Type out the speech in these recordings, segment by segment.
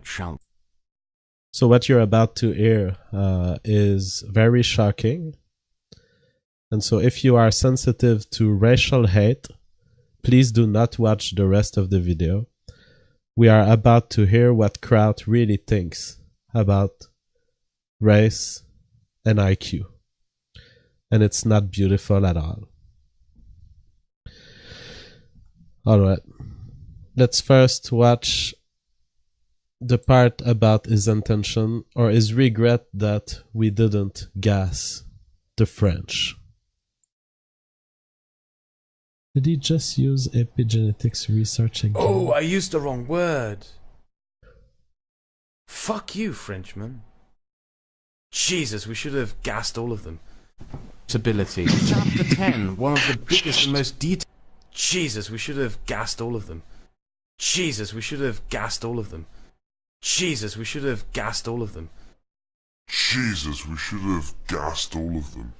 Shall. So what you're about to hear is very shocking. And so if you are sensitive to racial hate, please do not watch the rest of the video. We are about to hear what Kraut really thinks about race and IQ. And it's not beautiful at all. Alright. Let's first watch the part about his intention or his regret that we didn't gas the French. Did he just use epigenetics research again? Oh, I used the wrong word. Fuck you, Frenchman. Jesus, we should have gassed all of them. Ability. Chapter 10, one of the biggest and most detailed. Jesus, we should have gassed all of them. Jesus, we should have gassed all of them. Jesus, we should have gassed all of them. Jesus, we should have gassed all of them.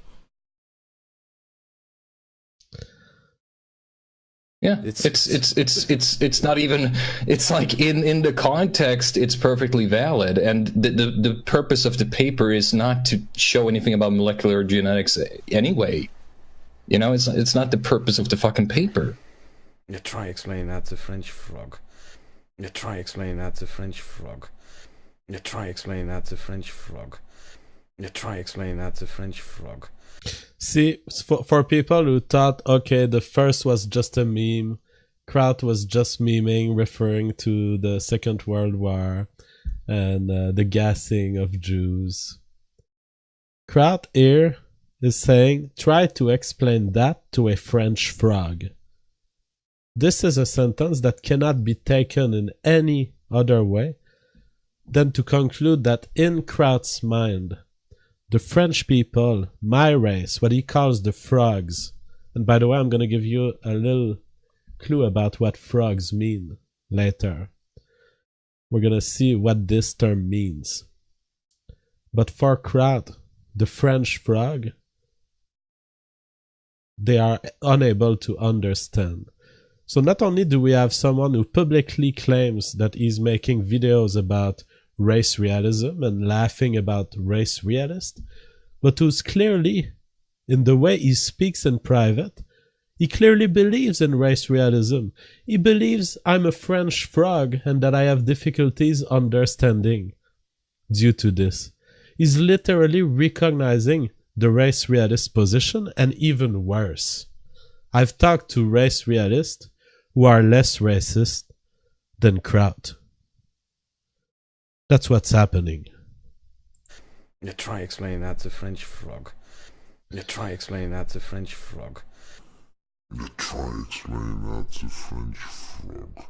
Yeah, it's not even, it's like in the context it's perfectly valid, and the purpose of the paper is not to show anything about molecular genetics anyway. You know, it's not the purpose of the fucking paper. You try explaining that to French frog. You try explaining that to French frog. You try explaining that to French frog. You try explaining that to French frog. See, for people who thought, okay, the first was just a meme, Kraut was just memeing, referring to the Second World War and the gassing of Jews. Kraut here is saying, try to explain that to a French frog. This is a sentence that cannot be taken in any other way than to conclude that in Kraut's mind, the French people, my race, what he calls the frogs, and by the way, I'm going to give you a little clue about what frogs mean later. We're going to see what this term means. But for Kraut, the French frog, they are unable to understand. So not only do we have someone who publicly claims that he's making videos about race realism and laughing about race realist, but who's clearly, in the way he speaks in private, he clearly believes in race realism. He believes I'm a French frog and that I have difficulties understanding due to this. He's literally recognizing the race realist position, and even worse. I've talked to race realists who are less racist than Kraut. That's what's happening. You try explaining that to French frog. You try explaining that to French frog. You try explaining that to French frog.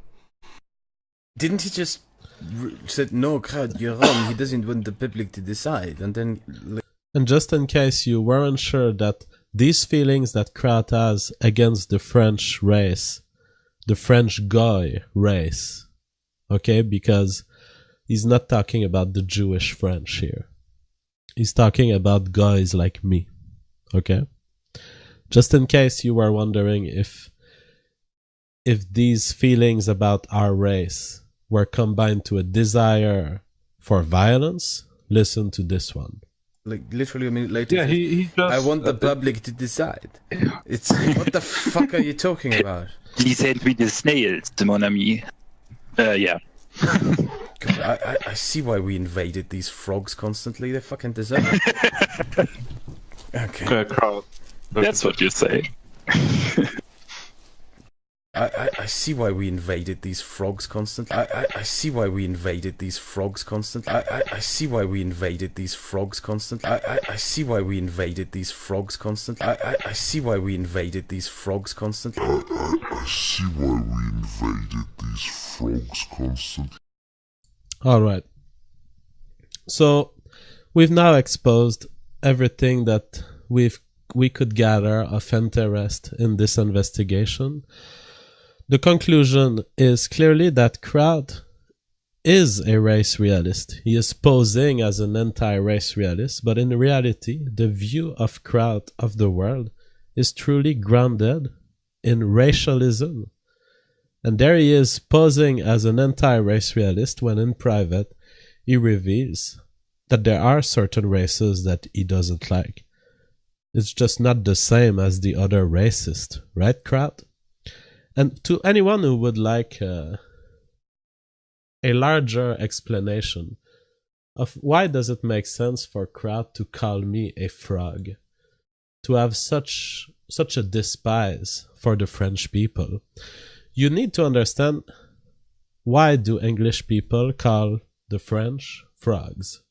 Didn't he just said, no, Kraut, you're wrong, he doesn't want the public to decide, and then... And just in case you weren't sure that these feelings that Kraut has against the French race, the French guy race, okay, because he's not talking about the Jewish French here. He's talking about guys like me, okay? Just in case you were wondering if these feelings about our race were combined to a desire for violence, listen to this one. Like literally a minute later, yeah, he just, I want the public to decide. It's what the fuck are you talking about? He said with the snails, mon ami. Yeah. God, I see why we invaded these frogs constantly. They fucking deserve it. Okay. Kraut. That's what you say. I see why we invaded these frogs constantly. I see why we invaded these frogs constantly. I see why we invaded these frogs constantly. I see why we invaded these frogs constantly. I see why we invaded these frogs constantly. I see why we invaded these frogs constantly. Alright. So, we've now exposed everything that we could gather of interest in this investigation. The conclusion is clearly that Kraut is a race realist. He is posing as an anti-race realist, but in reality, the view of Kraut of the world is truly grounded in racialism And there he is posing as an anti-race realist when in private he reveals that there are certain races that he doesn't like. It's just not the same as the other racist, right, Kraut? And to anyone who would like a larger explanation of why does it make sense for Kraut to call me a frog, to have such a despise for the French people, you need to understand why do English people call the French frogs.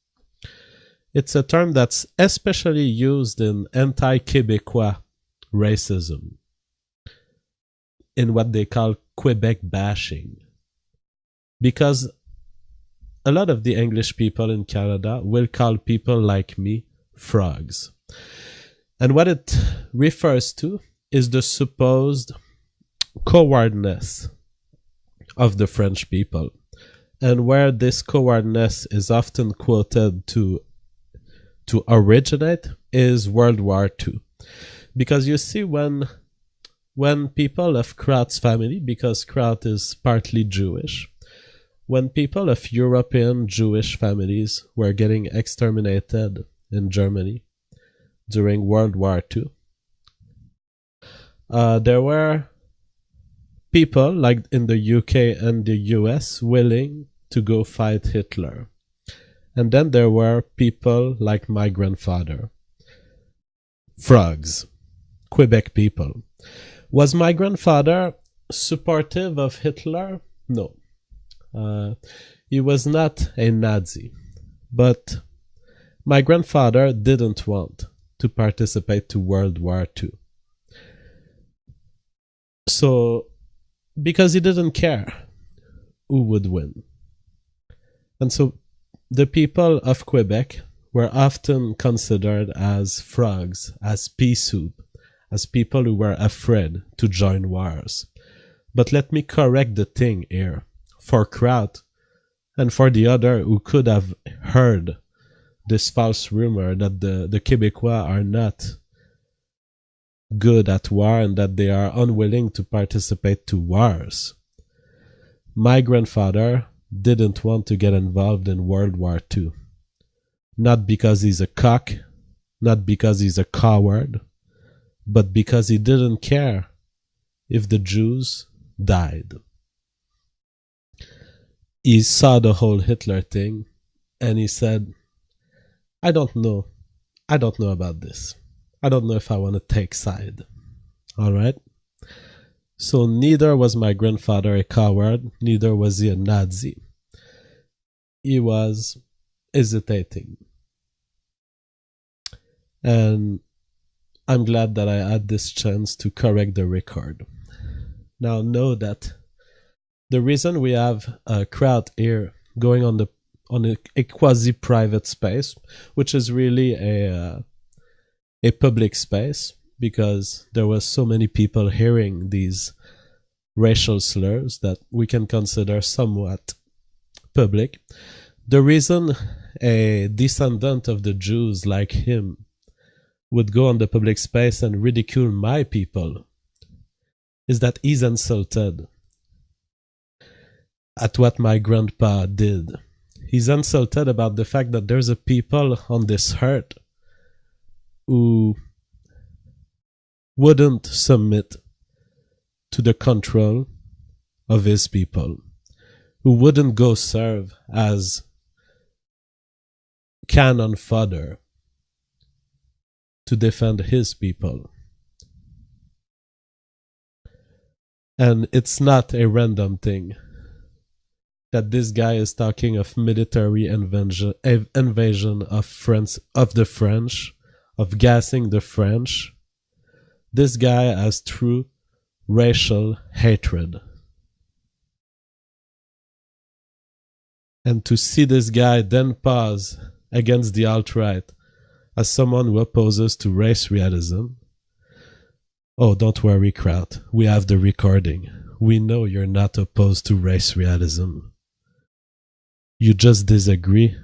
It's a term that's especially used in anti-Québécois racism, in what they call Quebec bashing. Because a lot of the English people in Canada will call people like me frogs. And what it refers to is the supposed cowardness of the French people. And where this cowardness is often quoted to originate is World War II. Because you see, when people of Kraut's family, because Kraut is partly Jewish, when people of European Jewish families were getting exterminated in Germany during World War II, there were people, like in the UK and the US, willing to go fight Hitler. And then there were people like my grandfather. Frogs. Quebec people. Was my grandfather supportive of Hitler? No. He was not a Nazi. But my grandfather didn't want to participate to World War II. So, because he didn't care who would win. And so the people of Quebec were often considered as frogs, as pea soup, as people who were afraid to join wars. But let me correct the thing here. For Kraut, and for the other who could have heard this false rumor that the Québécois are not good at war and that they are unwilling to participate to wars, my grandfather didn't want to get involved in World War II. Not because he's a cock, not because he's a coward, but because he didn't care if the Jews died. He saw the whole Hitler thing and he said, I don't know about this. I don't know if I want to take side. Alright? So neither was my grandfather a coward, neither was he a Nazi. He was hesitating. And I'm glad that I had this chance to correct the record. Now know that the reason we have a Kraut here going on a quasi-private space, which is really a public space, because there were so many people hearing these racial slurs that we can consider somewhat public. The reason a descendant of the Jews like him would go on the public space and ridicule my people is that he's insulted at what my grandpa did. He's insulted about the fact that there's a people on this earth who wouldn't submit to the control of his people, who wouldn't go serve as cannon fodder to defend his people. And it's not a random thing that this guy is talking of military invasion of France, of the French, of gassing the French. This guy has true racial hatred. And to see this guy then pause against the alt-right as someone who opposes to race realism. Oh, don't worry, Kraut. We have the recording. We know you're not opposed to race realism. You just disagree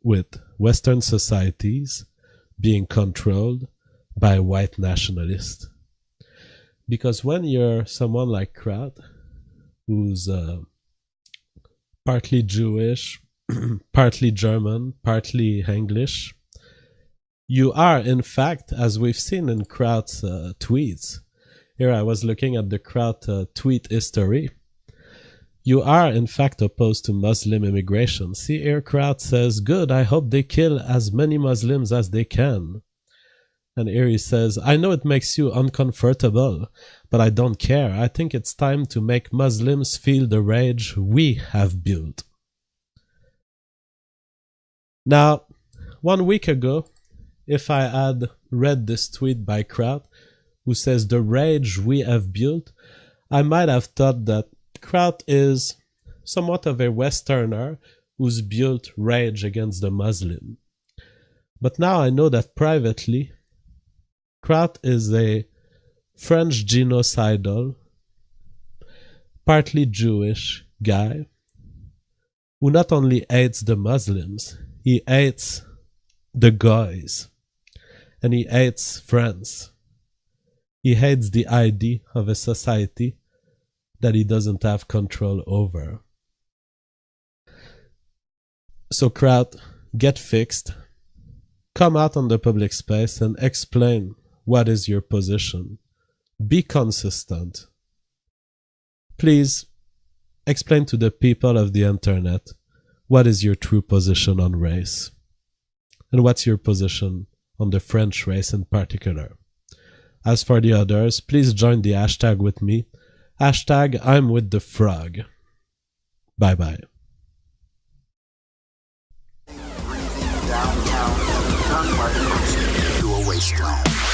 with Western societies being controlled by white nationalists. Because when you're someone like Kraut, who's partly Jewish, partly German, partly English. You are, in fact, as we've seen in Kraut's tweets, here I was looking at the Kraut tweet history, you are, in fact, opposed to Muslim immigration. See here, Kraut says, good, I hope they kill as many Muslims as they can. And here he says, I know it makes you uncomfortable, but I don't care. I think it's time to make Muslims feel the rage we have built. Now, 1 week ago, if I had read this tweet by Kraut, who says the rage we have built, I might have thought that Kraut is somewhat of a Westerner who's built rage against the Muslim. But now I know that privately, Kraut is a French genocidal, partly Jewish guy who not only hates the Muslims, he hates the guys, and he hates France. He hates the idea of a society that he doesn't have control over. So Kraut, get fixed. Come out on the public space and explain what is your position. Be consistent. Please explain to the people of the internet what is your true position on race. And what's your position on the French race in particular. As for the others, please join the hashtag with me. Hashtag I'm with the frog. Bye bye. Downtown, done by the to a wasteland.